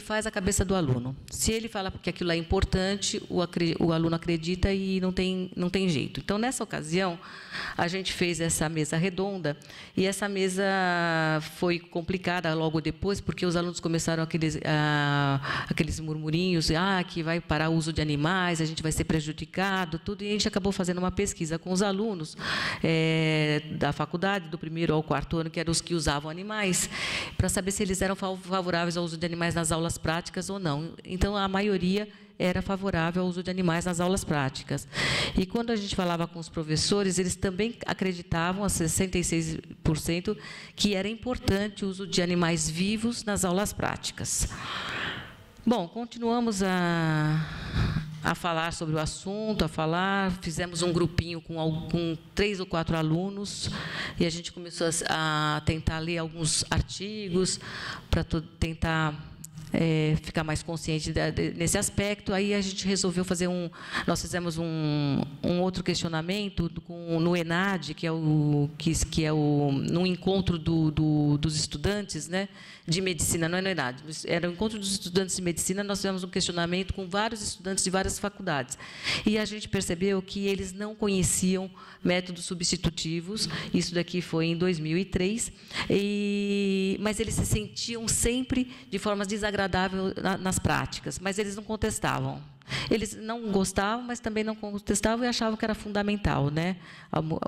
faz a cabeça do aluno. Se ele fala que aquilo é importante, o aluno acredita e não tem jeito. Então, nessa ocasião, a gente fez essa mesa redonda, e essa mesa foi complicada logo depois, porque os alunos começaram aqueles murmurinhos, que vai parar o uso de animais, a gente vai ser prejudicado, tudo, e a gente acabou fazendo uma pesquisa com os alunos da faculdade, do 1º ao 4º ano, que eram os que usavam animais, para saber se eles eram favoráveis ao uso de animais nas aulas práticas ou não. Então, a maioria era favorável ao uso de animais nas aulas práticas. E, quando a gente falava com os professores, eles também acreditavam, a 66%, que era importante o uso de animais vivos nas aulas práticas. Bom, continuamos a falar sobre o assunto, fizemos um grupinho com 3 ou 4 alunos, e a gente começou a tentar ler alguns artigos para tentar ficar mais consciente nesse aspecto. Aí a gente resolveu fazer nós fizemos um outro questionamento no ENAD, que é no encontro dos estudantes, né, de medicina, não é no ENAD, era o encontro dos estudantes de medicina. Nós fizemos um questionamento com vários estudantes de várias faculdades, e a gente percebeu que eles não conheciam métodos substitutivos. Isso daqui foi em 2003, mas eles se sentiam sempre de formas desagradáveis nas práticas, mas eles não contestavam. Eles não gostavam, mas também não contestavam e achavam que era fundamental, né?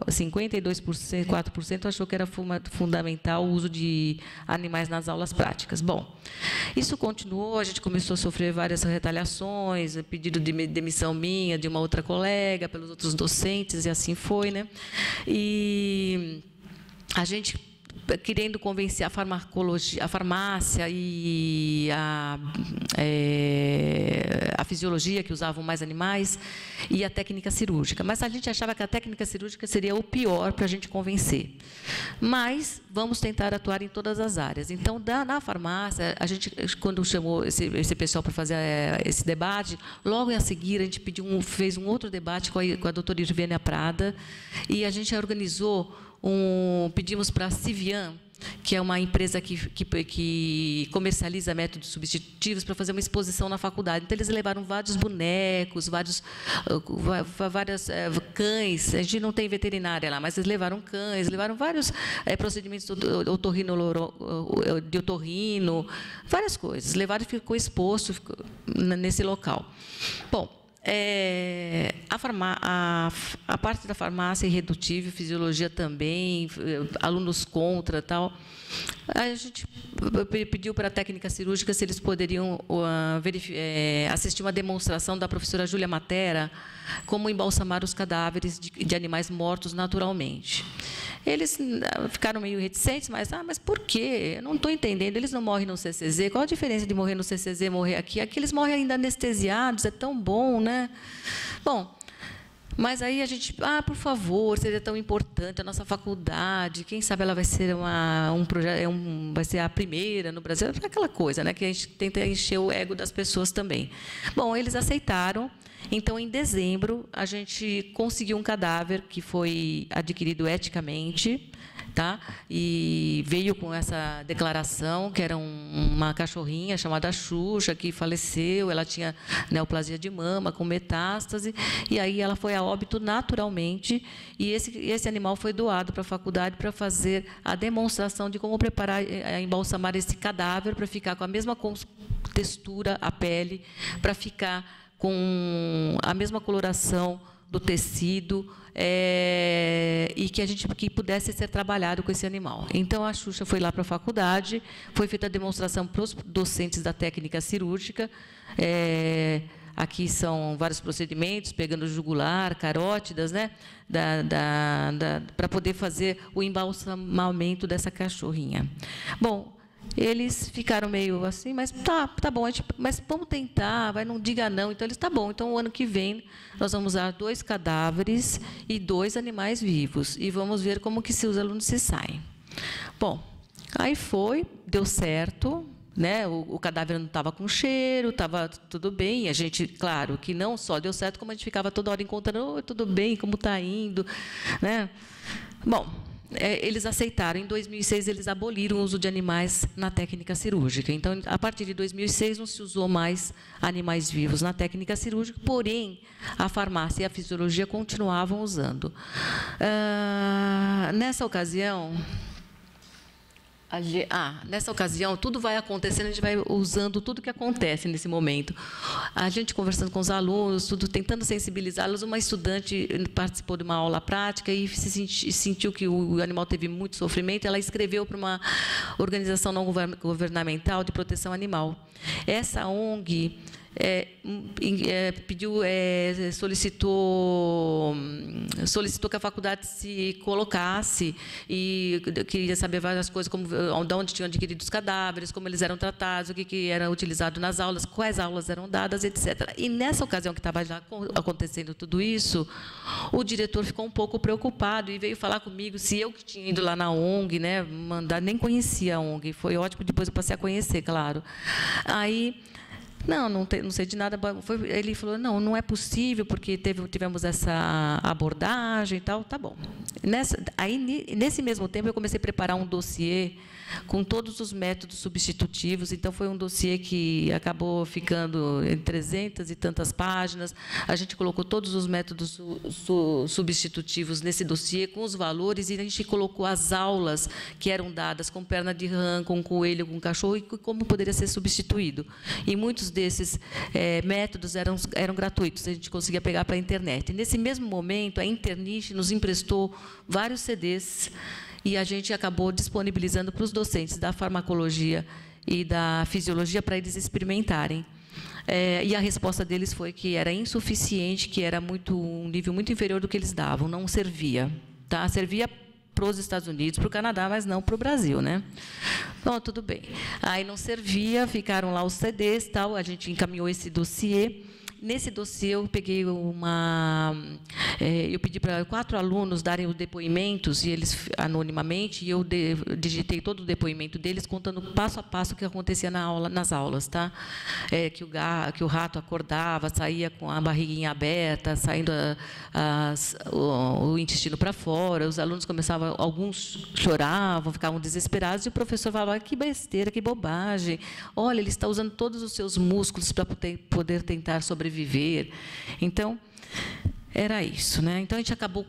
52%, 4% achou que era fundamental o uso de animais nas aulas práticas. Bom, isso continuou, a gente começou a sofrer várias retaliações, pedido de demissão minha, de uma outra colega, pelos outros docentes, e assim foi, né? E a gente, querendo convencer a farmácia e a fisiologia, que usavam mais animais, e a técnica cirúrgica. Mas a gente achava que a técnica cirúrgica seria o pior para a gente convencer. Mas vamos tentar atuar em todas as áreas. Então, na farmácia, a gente, quando chamou esse pessoal para fazer esse debate, logo a seguir a gente fez um outro debate com a doutora Irvênia Prada, e a gente organizou pedimos para a Civian, que é uma empresa que comercializa métodos substitutivos, para fazer uma exposição na faculdade. Então, eles levaram vários bonecos, vários cães. A gente não tem veterinária lá, mas eles levaram cães, levaram vários procedimentos de otorrino, várias coisas. Levaram e ficou exposto nesse local. Bom, a parte da farmácia irredutível, fisiologia também, alunos contra, tal. A gente pediu para a técnica cirúrgica se eles poderiam assistir uma demonstração da professora Júlia Matera como embalsamar os cadáveres de animais mortos naturalmente. Eles ficaram meio reticentes, mas por quê? Eu não estou entendendo. Eles não morrem no CCZ. Qual a diferença de morrer no CCZ e morrer aqui? Aqui eles morrem ainda anestesiados, é tão bom, né? Bom, mas aí a gente, por favor, seria tão importante a nossa faculdade, quem sabe ela vai ser vai ser a primeira no Brasil, aquela coisa, né, que a gente tenta encher o ego das pessoas também. Bom, eles aceitaram. Então, em dezembro, a gente conseguiu um cadáver que foi adquirido eticamente, tá? E veio com essa declaração, que era uma cachorrinha chamada Xuxa, que faleceu, ela tinha neoplasia de mama, com metástase, e aí ela foi a óbito naturalmente, e esse animal foi doado para a faculdade para fazer a demonstração de como preparar, embalsamar esse cadáver para ficar com a mesma textura, a pele, para ficar com a mesma coloração do tecido, e que pudesse ser trabalhado com esse animal. Então, a Xuxa foi lá para a faculdade, foi feita a demonstração para os docentes da técnica cirúrgica. Aqui são vários procedimentos, pegando jugular, carótidas, né, para poder fazer o embalsamamento dessa cachorrinha. Bom, eles ficaram meio assim, mas tá bom, mas vamos tentar, não diga não. Então, eles, tá bom, então o ano que vem nós vamos usar 2 cadáveres e 2 animais vivos, e vamos ver como que os alunos se saem. Bom, aí deu certo, né? O cadáver não estava com cheiro, estava tudo bem, e a gente, claro, que não só deu certo, como a gente ficava toda hora encontrando, tudo bem, como está indo, né? Bom, eles aceitaram. Em 2006, eles aboliram o uso de animais na técnica cirúrgica. Então, a partir de 2006, não se usou mais animais vivos na técnica cirúrgica, porém, a farmácia e a fisiologia continuavam usando. Nessa ocasião, tudo vai acontecendo, a gente vai usando tudo que acontece nesse momento. A gente conversando com os alunos, tentando sensibilizá-los. Uma estudante participou de uma aula prática e sentiu que o animal teve muito sofrimento. Ela escreveu para uma organização não governamental de proteção animal. Essa ONG solicitou que a faculdade se colocasse, e queria saber várias coisas, como de onde tinham adquirido os cadáveres, como eles eram tratados, o que era utilizado nas aulas, quais aulas eram dadas, etc. E, nessa ocasião que estava já acontecendo tudo isso, o diretor ficou um pouco preocupado e veio falar comigo se eu que tinha ido lá na ONG, né, nem conhecia a ONG, foi ótimo, depois eu passei a conhecer, claro. Aí, não sei de nada. Ele falou, não é possível, porque tivemos essa abordagem e tal. Tá bom. Nesse mesmo tempo, eu comecei a preparar um dossiê com todos os métodos substitutivos. Então, foi um dossiê que acabou ficando em 300 e tantas páginas. A gente colocou todos os métodos substitutivos nesse dossiê, com os valores, e a gente colocou as aulas que eram dadas com perna de rã, com coelho, com cachorro, e como poderia ser substituído. E muitos desses métodos eram gratuitos, a gente conseguia pegar para a internet. E, nesse mesmo momento, a Interniche nos emprestou vários CDs, e a gente acabou disponibilizando para os docentes da farmacologia e da fisiologia para eles experimentarem. E a resposta deles foi que era insuficiente, que era um nível muito inferior do que eles davam, não servia. Tá? Servia para os Estados Unidos, para o Canadá, mas não para o Brasil, né? Bom, tudo bem. Aí não servia, ficaram lá os CDs, tal, a gente encaminhou esse dossiê. Nesse dossiê, eu peguei eu pedi para 4 alunos darem os depoimentos, e eles anonimamente, e eu digitei todo o depoimento deles, contando passo a passo o que acontecia nas aulas, tá? Que o rato acordava, saía com a barriguinha aberta, saindo o intestino para fora. Os alunos começavam, alguns choravam, ficavam desesperados, e o professor falava, que besteira, que bobagem. Olha, ele está usando todos os seus músculos para poder tentar sobreviver. Então, era isso, né? Então, a gente acabou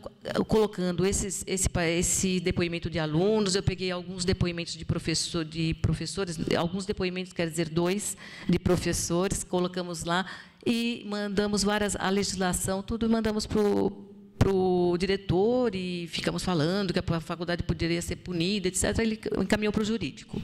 colocando esse depoimento de alunos. Eu peguei alguns depoimentos de professores, alguns depoimentos, quer dizer, 2 de professores, colocamos lá. e mandamos a legislação, tudo mandamos para o diretor e ficamos falando que a faculdade poderia ser punida, etc. Ele encaminhou para o jurídico.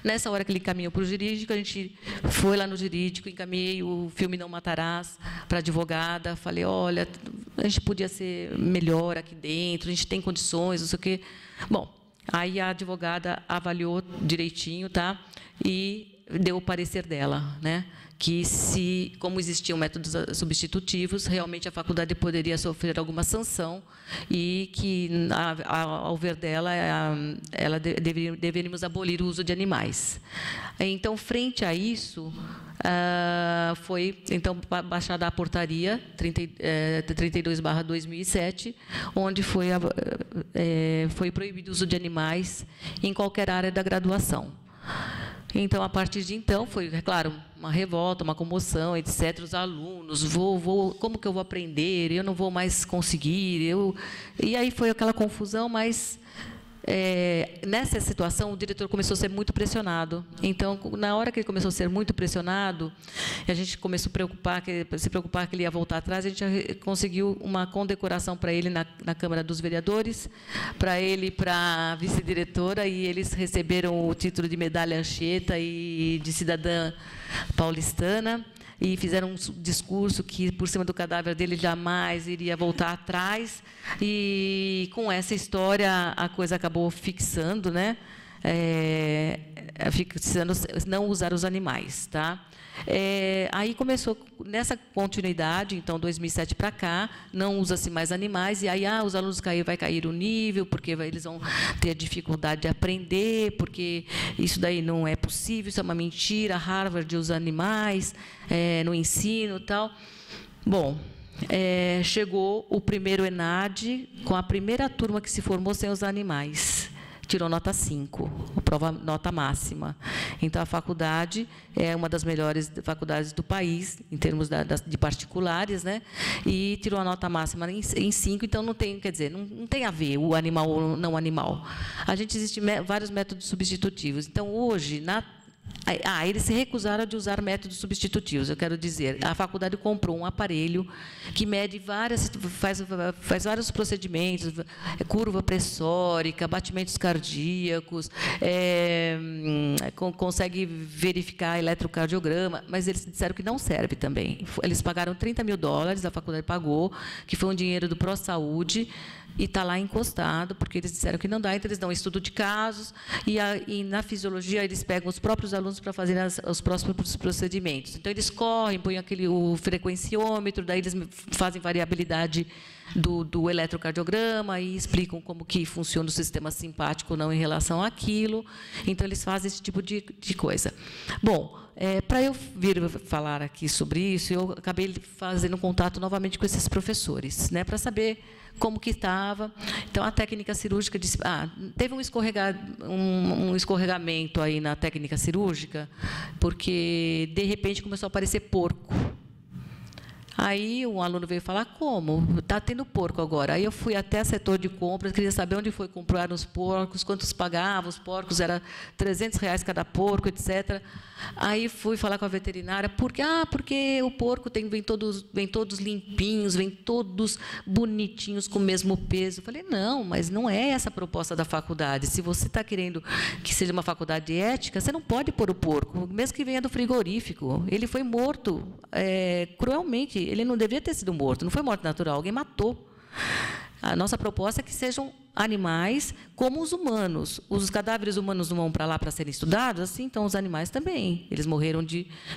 Nessa hora que ele encaminhou para o jurídico, a gente foi lá no jurídico, encaminhei o filme Não Matarás para a advogada, falei, olha, a gente podia ser melhor aqui dentro, a gente tem condições, não sei o quê. Bom, aí a advogada avaliou direitinho, tá? E deu o parecer dela, né? Que como existiam métodos substitutivos, realmente a faculdade poderia sofrer alguma sanção e que, ao ver dela, deveríamos abolir o uso de animais. Então, frente a isso, foi então baixada a portaria 32/2007, onde foi proibido o uso de animais em qualquer área da graduação. Então, a partir de então, foi, é claro, uma revolta, uma comoção, etc. Os alunos, como que eu vou aprender? Eu não vou mais conseguir. E aí foi aquela confusão, mas nessa situação o diretor começou a ser muito pressionado. Então, na hora que ele começou a ser muito pressionado, a gente começou a se preocupar que ele ia voltar atrás, a gente conseguiu uma condecoração para ele na Câmara dos Vereadores, para ele e para a vice-diretora, e eles receberam o título de medalha Anchieta e de cidadã paulistana, e fizeram um discurso que, por cima do cadáver dele, jamais iria voltar atrás. E, com essa história, a coisa acabou fixando, né? Fixando não usar os animais. Tá? Aí começou, nessa continuidade, então, 2007 para cá, não usa-se mais animais, e aí os alunos vai cair o nível, porque eles vão ter dificuldade de aprender, porque isso daí não é possível, isso é uma mentira, Harvard usa animais no ensino e tal. Bom, chegou o primeiro ENAD, com a primeira turma que se formou sem usar animais. Tirou nota 5, prova nota máxima. Então, a faculdade é uma das melhores faculdades do país, em termos de particulares, né? E tirou a nota máxima em 5, então não tem, quer dizer, não tem a ver o animal ou o não animal. Existem vários métodos substitutivos. Então, hoje, eles se recusaram de usar métodos substitutivos. Eu quero dizer, a faculdade comprou um aparelho que mede faz vários procedimentos, curva pressórica, batimentos cardíacos, consegue verificar eletrocardiograma, mas eles disseram que não serve também. Eles pagaram $30 mil, a faculdade pagou, que foi um dinheiro do ProSaúde, e está lá encostado, porque eles disseram que não dá, então eles dão um estudo de casos, e na fisiologia eles pegam os próprios alunos para fazer os próximos procedimentos. Então, eles correm, põem o frequenciômetro, daí eles fazem variabilidade do eletrocardiograma e explicam como que funciona o sistema simpático ou não em relação àquilo. Então, eles fazem esse tipo de coisa. Bom, para eu vir falar aqui sobre isso, eu acabei fazendo contato novamente com esses professores, né, para saber como que estava. Então, a técnica cirúrgica disse, teve um escorregamento aí na técnica cirúrgica, porque, de repente, começou a aparecer porco. Aí um aluno veio falar, como? Está tendo porco agora. Aí eu fui até o setor de compras, queria saber onde foi comprar os porcos, quantos pagavam, os porcos, era R$300 cada porco, etc. Aí fui falar com a veterinária, porque o porco vem todos limpinhos, vem todos bonitinhos, com o mesmo peso. Eu falei, não, mas não é essa a proposta da faculdade. Se você está querendo que seja uma faculdade ética, você não pode pôr o porco, mesmo que venha do frigorífico. Ele foi morto cruelmente. Ele não deveria ter sido morto, não foi morte natural, alguém matou. A nossa proposta é que sejam animais como os humanos. Os cadáveres humanos não vão para lá para serem estudados, assim, então os animais também. Eles morreram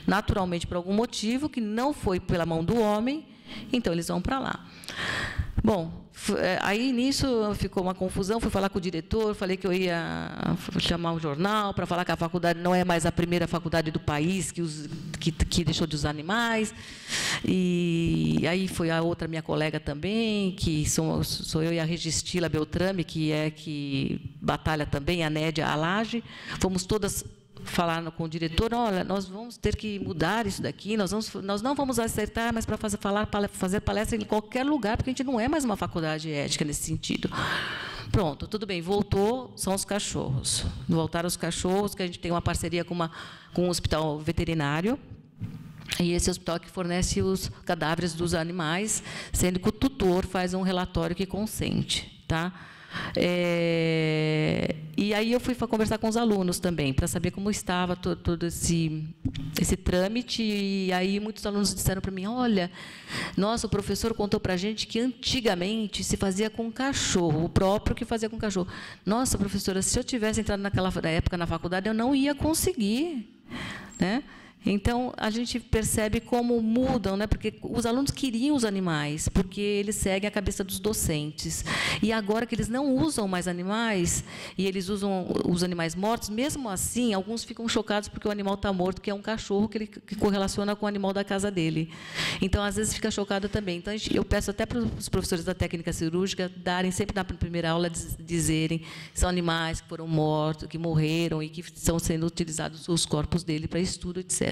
naturalmente por algum motivo, que não foi pela mão do homem, então eles vão para lá. Bom, aí nisso ficou uma confusão, fui falar com o diretor, falei que eu ia chamar um jornal para falar que a faculdade não é mais a primeira faculdade do país que deixou de usar animais. E aí foi a outra minha colega também, que sou eu e a Registila Beltrame, que batalha também, a Nédia Alage. Fomos todas falar com o diretor, olha, nós vamos ter que mudar isso daqui, nós não vamos aceitar mais para fazer palestra em qualquer lugar, porque a gente não é mais uma faculdade ética nesse sentido. Pronto, tudo bem, voltou, são os cachorros. Voltaram os cachorros, que a gente tem uma parceria com um hospital veterinário, E esse hospital que fornece os cadáveres dos animais, sendo que o tutor faz um relatório que consente, tá? E aí eu fui conversar com os alunos também, para saber como estava todo esse trâmite, e aí muitos alunos disseram para mim, olha, nossa, o professor contou para a gente que antigamente se fazia com cachorro, o próprio que fazia com cachorro. Nossa, professora, se eu tivesse entrado naquela época na faculdade, eu não ia conseguir, né? Então, a gente percebe como mudam, né? Porque os alunos queriam os animais, porque eles seguem a cabeça dos docentes. E agora que eles não usam mais animais, e eles usam os animais mortos, mesmo assim, alguns ficam chocados porque o animal está morto, que é um cachorro que ele correlaciona com o animal da casa dele. Então, às vezes, fica chocado também. Então, eu peço até para os professores da técnica cirúrgica darem, sempre na primeira aula, dizerem que são animais que foram mortos, que morreram e que estão sendo utilizados os corpos dele para estudo, etc.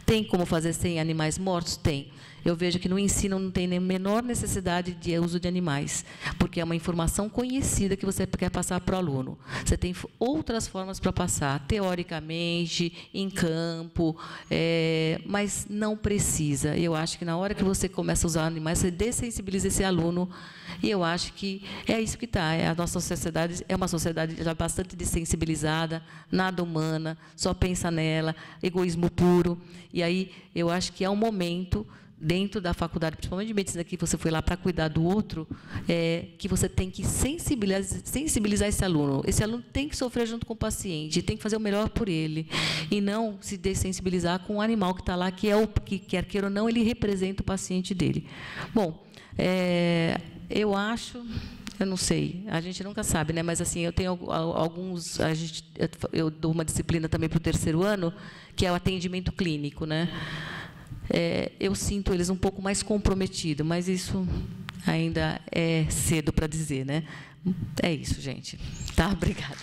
Tem como fazer sem animais mortos? Tem. Eu vejo que no ensino não tem nem a menor necessidade de uso de animais, porque é uma informação conhecida que você quer passar para o aluno. Você tem outras formas para passar, teoricamente, em campo, mas não precisa. Eu acho que, na hora que você começa a usar animais, você dessensibiliza esse aluno, e eu acho que é isso que está. A nossa sociedade é uma sociedade já bastante dessensibilizada, nada humana, só pensa nela, egoísmo puro. E aí, eu acho que é um momento, dentro da faculdade, principalmente de medicina, que você foi lá para cuidar do outro, que você tem que sensibilizar esse aluno. Esse aluno tem que sofrer junto com o paciente, tem que fazer o melhor por ele, e não se dessensibilizar com o animal que está lá, que é o que, quer queira ou não, ele representa o paciente dele. Bom, eu acho... Eu não sei, a gente nunca sabe, né? Mas assim, eu tenho alguns... eu dou uma disciplina também para o terceiro ano, que é o atendimento clínico, né? Eu sinto eles um pouco mais comprometidos, mas isso ainda é cedo para dizer, né? É isso, gente. Tá? Obrigada.